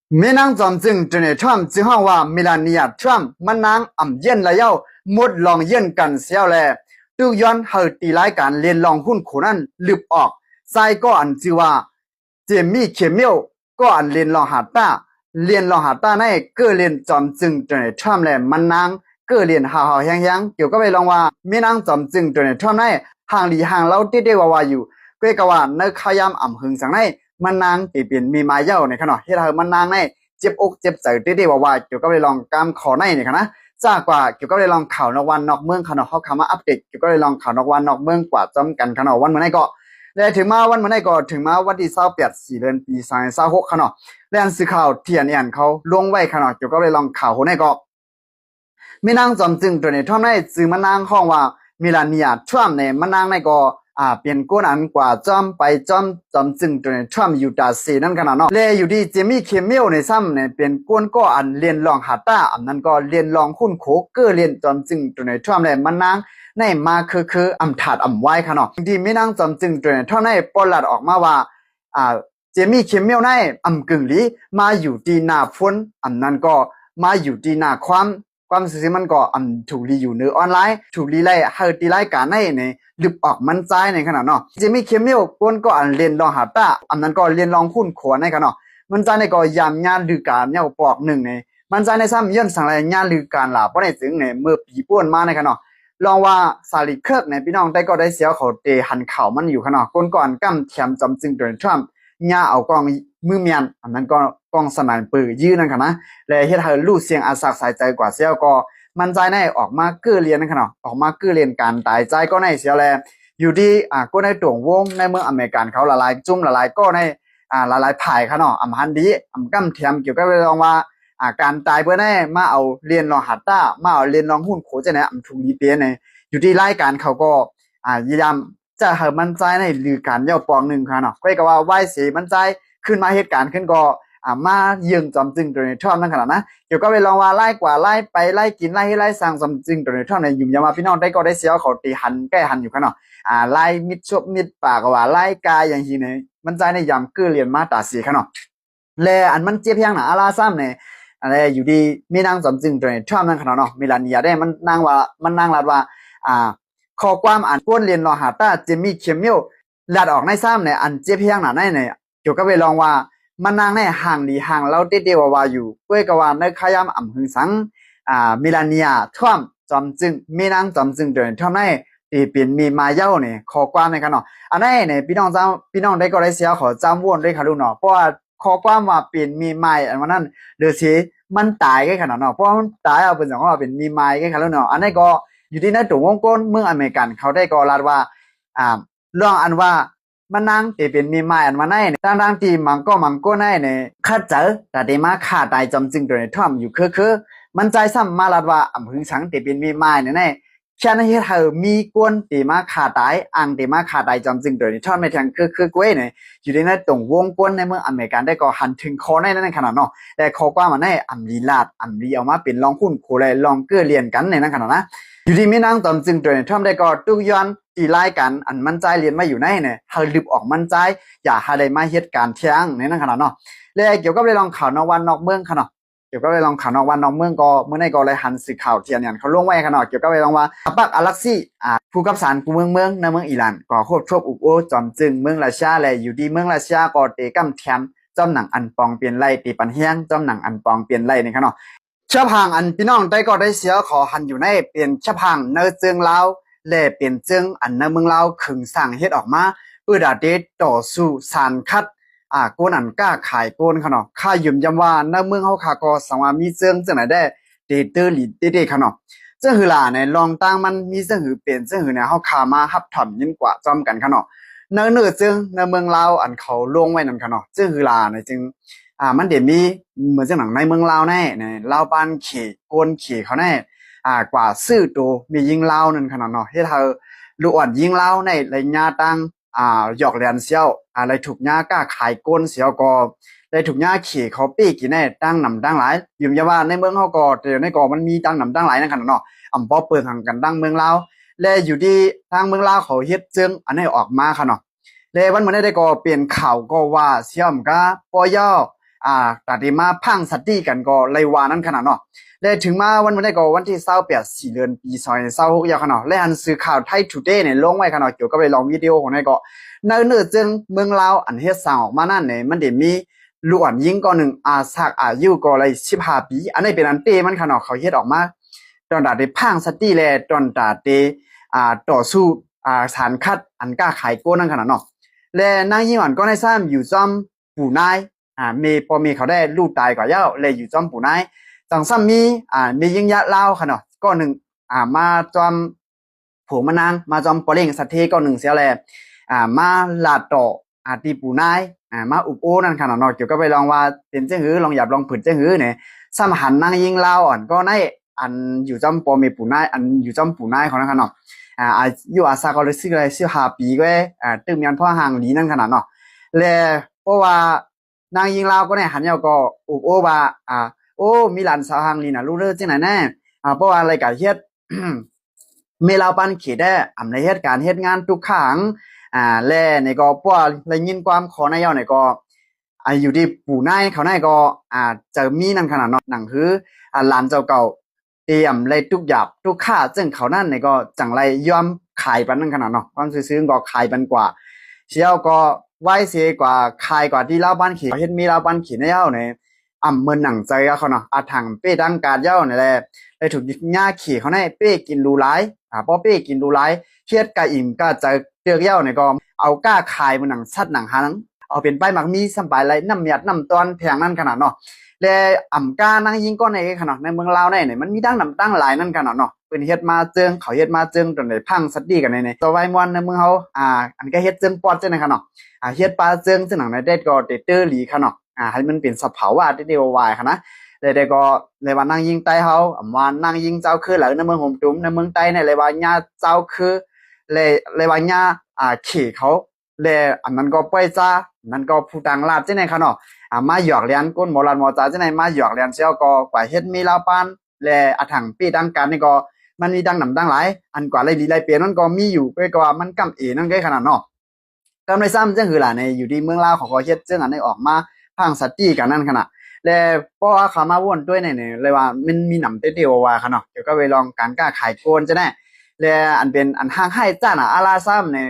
没能装正真的川之后话米兰尼亚川มันนางอ่ำเย็นแล้วหมดลองเย็นกันเสียวแลตุย้อนเฮาตีรายการเรียนลองหุ้นโขนั้นลึบออกใส่ก็อันจือว่าเจมี่เขมเมียวก็อันเรียนลองหาตาเรียนลองหาตาในก็เรียนจอมจึงจนในทรัมป์แลมันนางก็เรียนหาแห้งๆเกี่ยวกับไปลองว่ามีนางจอมจึงจนในทรัมป์ในห่างหลีห่างเราเต้ๆว่าอยู่ก็กว่าในขยามอ่ำหึงสังในมันนางตีเปลี่ยนมีมาเย้าในขณะเฮ็ดให้มันนางในเจ็บอกเจ็บใจเต้ๆว่าเกี่ยวกับไปลองกามขอในนี่ค่ะนะจ้ากว่าเกี่ยวกับไปลองข่าวนอกวันนอกเมืองขณะเขาคำว่าอัปเดตเกี่ยวกับไปลองข่าวนอกวันนอกเมืองกว่าจำกันขณะวันเมื่อไหร่ก็และถึงมาวันเมื่อไหร่ก็ถึงมาวันที่28 4 เดือนปี2026ขณะและอันสื่อข่าวเทียนเขาลงไว้ขณะเกี่ยวกับไปลองข่าวคนไหนก็มีนางจอมจึงตัวนี้ท่อมในจือมันนางห้องว่ามิลานียทรัมป์เนี่ยมันนางในก็เปลี่ยนก้นอันกว่าจอมไปจอมจึงตัวนี้ทรัมป์อยู่ตาสีนั่นขนาดเนาะเลยอยู่ที่เจมี่เคมเมลในซ้ำเนี่ยเปลี่ยนก้นก็อันเรียนลองหาตาอันนั้นก็เรียนลองคุ้นโคเกอร์เรียนจอมจึงตัวนี้ทรัมป์เนี่ยมันนางในมาคืออำถาดอำไว้ค่ะเนาะที่ไม่นางจอมจึงตัวนี้ทรัมป์ในปลัดออกมาว่าเจมี่เคมเมลในอำกึ่งลีมาอยู่ที่หน้าฝนอันนั้นก็มาอยู่ที่หน้าความสื่อมันก็ถูกรีอยู่ในออนไลน์ถูกรีไล่เฮาตีไล่การในลึบออกมันใจในขนาดเนาะจะมีเคมีก้นก็เรียนลองหาตาอันนั้นก็เรียนลองคุ้นขวในขนาดมันใจในก็ยามงานลือการเนี่ยปอกหนึ่งในมันใจในซ้ำย้อนสั่งอะไรงานลือการล่ะเพราะในถึงเมื่อปีป่วนมาในขนาดลองว่าซาลิเคิร์กพี่น้องได้ก็ได้เสียเขาเตหันเข่ามันอยู่ขนาดก้นก่อนกั้มแถมจำจึงโดนทรัมป์ย่าเอากองมือเมียนอันนั้นก็กองสนานปืนยื้อนั่นค่ะนะและเฮ็ดให้ลู่เสียงอาสักสายใจกว่าเสียก็มันใจในออกมาเกื้อเรียนนั่นค่ะเนาะออกมาเกื้อเรียนการตายใจก็ในเสียแลอยู่ที่ก็ในตัววงในเมืองอเมริกันเขาละลายจุ่มละลายก็ในละลายผ่ายค่ะเนาะฮันดีกั้มเทียมเกี่ยวกับเรื่องว่าการตายเพื่อให้มาเอาเรียนลองหัตตามาเอาเรียนลองหุ้นโคจะไหนถูกดีเปียในอยู่ที่รายการเขาก็พยายามจะให้มันใจในหรือการย่อปองหนึ่งค่ะเนาะก็ว่าไหวเสียมันใจขึ้นมาเหตุการณ์ขึ้นก็มายึงจำจึงตัวในท่อมนั่นขนาดนะเกี่ยวกับไปลองว่าไล่กว่าไล่ไปไล่กินไล่ให้ไล่สร้างจำจึงตัวในท่อมในยุ่มยามาพี่น้องได้ก็ได้เสียเขาตีหันแก้หันอยู่ค่ะเนาะไล่มิดชบมิดปากว่าไล่กายอย่างทีเนี่ยมันใจในยำเกื้อเรียนมาตาสีค่ะเนาะและอันมันเจี๊ยบยังหนาอาลาซ้ำเนี่ยอะไรอยู่ดีมีนางจำจึงตัวในท่อมนั่นขนาดเนาะมิลานียาได้มันนางว่ามันนางรัดว่าข้อความอ่านก้นเรียนรอหาตาเจมี่เคมเมลลัดออกในซ้ำเนี่ยอันเจี๊ยบยังหนาในเนี่ยเกี่ยวกับไปลองว่ามันนางในห่างดีห่างเราเด็ดๆว่าอยู่เพื่อกว่าในขยามอ่ำหึงสังมิลานียท่วมจอมจึงมีนางจอมจึงเดินท่วมในตีเป็นมีมาเย้าเนี่ยขอความในกันเนาะอันนี้เนี่ยพี่น้องได้ก็ได้เสียขอจำวนด้วยค่ะลูกเนาะเพราะว่าขอความว่าเป็นมีไม้อันนั้นเดือดสิมันตายแค่ขนาดเนาะเพราะมันตายเอาเป็นสังว่าเป็นมีไม้แค่ค่ะลูกเนาะอันนี้ก็อยู่ที่ในตัววงกลมเมืองอเมริกันเขาได้ก็ลาดว่าลองอันว่ามันนั่งเป็นมีไม้อันมาในตั้งที่มันก็ในเนี่ยคัดเจอแต่ที่มาขาดตายจำจึงโดยท่อมอยู่คือมันใจซ้ำมาลาดว่าอำพึงสังเป็นมีไม้เนี่ยแค่นั้นเธอมีกวนที่มาขาดตายอังที่มาขาดตายจำจึงโดยท่อมในทางคือก้วยเนี่ยอยู่ในตรงวงกลมในเมืองอเมริกันได้ก็หันถึงคอในนั่นขนาดเนาะแต่คอกว่ามันในอำลีลาดอำลีเอามาเป็นลองคุ้นโคเลยลองเกื้อเรียนกันในนั่นขนาดนะอยู่ที่มีนางจำจึงโดยท่อมได้ก็ตุกย้อนตีไล่กันอันมันใจเรียนมาอยู่ในเนี่ยเฮาลืบออกมันใจอย่าหาได้มาเหตุการณ์เที่ยงในนั่นขนาดเนาะและเกี่ยวกับเรื่องข่าวนอกวันนอกเมืองขนาดเกี่ยวกับเรื่องข่าวนอกวันนอกเมืองก็เมื่อในก็เลยหันสื่อข่าวเทียนเนี่ยเขาลงไว้ขนาดเกี่ยวกับเรื่องว่าปักอาลักซี่ผู้กับสารกูเมืองในเมืองอิหร่านก็โคตรชอบอุกโอจอมจึงเมืองราชาและอยู่ดีเมืองราชาก็เตะกำแถมจอมหนังอันปองเปลี่ยนไล่ตีปันเฮียงจอมหนังอันปองเปลี่ยนไล่ในขนาดชะพังอันพี่น้องได้ก็ได้เสียขอหันอยู่ในเปลี่ยนชะพังเนื้อจึงลาวและเปลี่ยนจึงอันในเมืองลาวขึงสั่งเฮ็ดออกมาเพื่อดาเดต่อสู้สารคัดโกนอันกล้าขายโกนขนาดข้ายุ่มยำว่าในเมืองเฮาคาก็สังว่ามีจึงจังไหนได้เตเตอร์ลีเตขนาดจึงหือล่ะในลองตั้งมันมีจึงหือเปลี่ยนจึงหือเนี่ยเฮาคามาฮับถ่อมยิ่งกว่าจอมกันขนาดเนื้อจึงในเมืองลาวอันเขาลงไว้นั่นขนาดจึงหือล่ะในจึงมันเดี๋ยวมีเหมือนจังหนังในเมืองลาวแน่ในลาวปานเขโกนเขเขาแน่กว่าซื้อตัวมียิงลาวนั่นขนาดเนาะเฮ็ดให้ลูกอ่อนยิงลาวในระยะตั้งหยอกเลียนเสียวอะไรถูกหญ้ากล้าขายโกนเสียวก็ได้ถูกหญ้าเขเขาปี้กินแน่ตั้งหนำตั้งหลายยืมยาว่าในเมืองเฮาก็เดี๋ยวในก็มันมีตั้งหนำตั้งหลายนั่นขนาดเนาะปอเปิดทางกันตั้งเมืองลาวและอยู่ที่ทางเมืองลาวเขาเฮ็ดจึงอันนี้ออกมาค่ะเนาะและวันมื้อนี้ได้ก็เปลี่ยนข่าวก็ว่าเสี่ยมกะปอย่อ ตัดมาพังสติกันก็เลยว่านั่นขนาดเนาะและถึงมาวันได้ก็วันที่28 เดือนปี2026ยาวขนาดและอันสื่อข่าวไทยทูเดย์เนี่ยลงไว้ขนาดเกี่ยวกับไปลองวิดีโอของนายก็เนื้อจึงเมืองลาวอันเฮ็ดสร้างออกมานั่นเนี่ยมันได้มีล้วนยิงก็หนึ่งสักอายุก็เลย15 ปีอันนี้เป็นอันเตมันขนาดเขาเฮ็ดออกมาตอนดาได้พังสติและตอนดาได้ต่อสู้สารคัดอันกล้าขายโก้นั่นขนาดเนาะและนางยิ่งอ่อนก็ได้ซ้ำอยู่จอมปู่นายเมพอเมเขาได้ลูกตายกว่าเย้าเลยอยู่จอมปู่นายจังซ้ำมียิงยะเล่าขนาดก็หนึ่งมาจอมผัวมานางมาจอมปอเล่งสัตเทก็หนึ่งเสียแลมาลาดต่อตีปู่นายมาอุบโอนั่นขนาดเนาะเกี่ยวกับไปลองว่าเป็นเจ้าหือลองหยับลองผืนเจ้าหือเนี่ยซ้ำหันนางยิงเล่าอ่อนก็ได้อันอยู่จอมปอเมปู่นายอันอยู่จอมปู่นายของนั่นขนาดอายุอาซาก็เลยสิเลย15 ปีก็ตึมยันพ่อห่างหลีนั่นขนาดเนาะและเพราะว่านางยิงลาวก็เนี่ยหันยาวก็อุบโอว่าโอ้มีหลานสาวห่างหลีน่ะรู้เรื่องจังไหนแน่เพราะว่าอะไรก็เฮ็ด เมลาวปันเขตได้ในเหตุการณ์เฮ็ดงานทุกครั้งและในก็พวกได้ยินความขอนายาวในก็อยู่ที่ปู่นายเขานายก็จะมีนั่นขนาดเนาะหนังคือหลานเจ้าเก่าเตรียมเลยทุกหยาบทุกค่าซึ่งเขานั่นในก็จังไรยอมขายปันนั่นขนาดเนาะความซื้อก็ขายปันกว่าเชียวก็ไว้เสียกว่าขายกว่าที่เล่าบ้านเขีเฮ็ดมีเล่าบ้านเขีในเย้าเนี่ยเมินหนังใจเขาเนาะถังเป้ดังการเย้าเนี่ยแหละได้ถูกย่าขี่เขาในเป้กินรูร้ายพอเป้กินรูร้ายเครียดกะอิ่มก็จะเตือกเย้าเนี่ยก็เอาก้าขายมันหนังซัดหนังหันเอาเป็นป้ายมักมีสบายไรน้ำหยัดน้ำตอนแพงนั่นขนาดเนาะและก้านั่งยิงก็ในขนาดในเมืองลาวเนี่ยมันมีดังน้ำตั้งหลายนั่นขนาดเนาะเป็นเฮ็ดมาเจิงเขาเฮ็ดมาเจิงจนได้พังสัดดีกันในตัวไว้มวนในเมืองเฮาอันก็เฮ็ดเจิงปอดจังได๋ค่ะเนาะเฮ็ดปลาเจิงจังหนังในเด็ดก็เตเตอร์หลีค่ะเนาะให้มันเป็นสะเผาว่าเดียววายค่ะนะเลยก็เลยว่านั่งยิงใต้เฮาว่านั่งยิงเจ้าคือหลังในเมืองห่มตุ้มในเมืองใต้เนี่ยเลยว่าญาเจ้าคือเลยว่าญาขี่เขาเลยอันนั้นก็ป้อยจ้านั้นก็ผู้ต่างลาดจังได๋ค่ะเนาะมาหยอกเลียนก้นหมอลานหมอจ้าจังได๋มาหยอกเลียนเสี่ยวก็กว่าเฮ็ดมีลาวปานและถังปีดังการนี่ก็มันมีดังหนำดังหลายอันกว่าไรดีไรเปลี่ยนมันก็มีอยู่ไปก็ว่ามันกำนั่นก็ขนาดเนาะกำไรซ้ำจังคือล่ะในอยู่ที่เมืองลาวเขาก็เฮ็ดจังอันนี้ออกมาพังสัตตี้กันนั่นขนาดและเพราะว่าเขามาว่นด้วยเนี่ยเลยว่ามันมีหนำเตี้ยวว่าค่ะเนาะเดี๋ยวก็ไปลองการกล้าขายโกนจะแน่และอันเป็นอันห้างให้จ้าน่ะอาลาซ้ำเนี่ย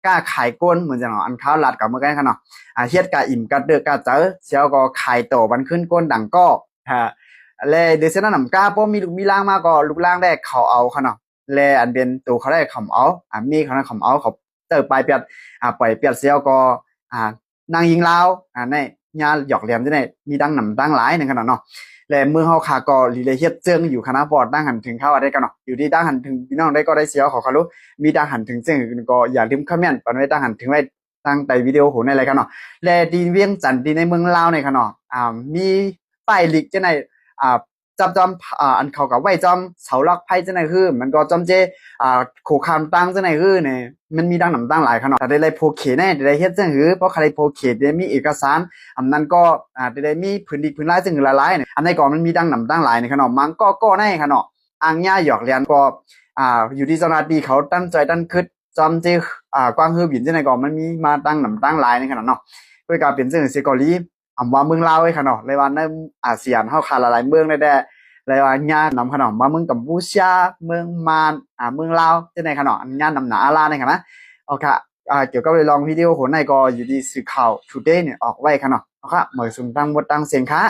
กล้าขายโกนเหมือนจังเนาะอันข้าวลัดกับเมื่อกี้ค่ะเนาะเฮ็ดกะอิ่มกะเดือกกะเจอเสียวก็ขายโตบันขึ้นโกนดังก็และเดซนั้นนำกาป้อมีลูกมีล่างมาก็ลูกล่างได้เขาเอาค่ะเนาะและอันเป็นตัวเขาได้เขาเอามีเขานั้นเขาเอาเขาเจอปลายเปียดปล่อยเปียดเสียวก็นางยิงลาวในญาหยอกแหลมจังได๋มีดังหนำดังหลายนึงขนาดเนาะและเมื่อเฮาคาก็ลีเลยเฮ็ดเจิงอยู่คณะบอดดังหันถึงเข้าได้กันเนาะอยู่ที่ดังหันถึงพี่น้องได้ก็ได้เสียวขอเขารู้มีดังหันถึงเจิงก็อย่าลืมคอมเมนต์ปานไว้ดังหันถึงไว้ตั้งแต่วิดีโอโหในรายการเนาะและดีเวียงจันทน์ดีในเมืองลาวในค่ะเนาะมีป้ายลิกจังได๋จับจอมอันเขากับไว้จอมเสาลักไพ่จังได๋คือมันก็จอมเจโขคามตั้งจังได๋คือเนี่ยมันมีดังหนำตั้งหลายขนาดแต่ได้โพเขแน่ได้เฮ็ดจังหือเพราะใครโพเขได้มีเอกสารอันนั้นก็ได้มีพื้นดิพื้นลายจังหือหลายๆเนี่ยอันนี้ก็มันมีดังหนำตั้งหลายในขนาดมันก็แน่ขนาดอ่างย่าหยอกเลียนก็อยู่ที่เจ้าหน้าที่เขาตั้งใจตั้งคิดจอมเจกว้างฮือบินจังได๋ก็มันมีมาตั้งหนำตั้งหลายในขนาดเนาะเพื่อการเป็นจังซี่ก็ลีว่าเมืองลาวไว้ค่ะเนาะเลยว่าในอาเซียนเฮาคาหลายๆเมืองได้เลยว่าญาตินำขนมมาเมืองกัมพูชาเมืองมานเมืองลาวจังได๋ค่ะเนาะญาตินำหนาอาลาในค่ะนะโอเคเกี่ยวกับลองวิดีโอโหนในก็อยู่ที่สื่อข่าว Today เนี่ยออกไว้ค่ะเนาะเหมือนสุ่มตั้งบทตั้งเสียงค่ะ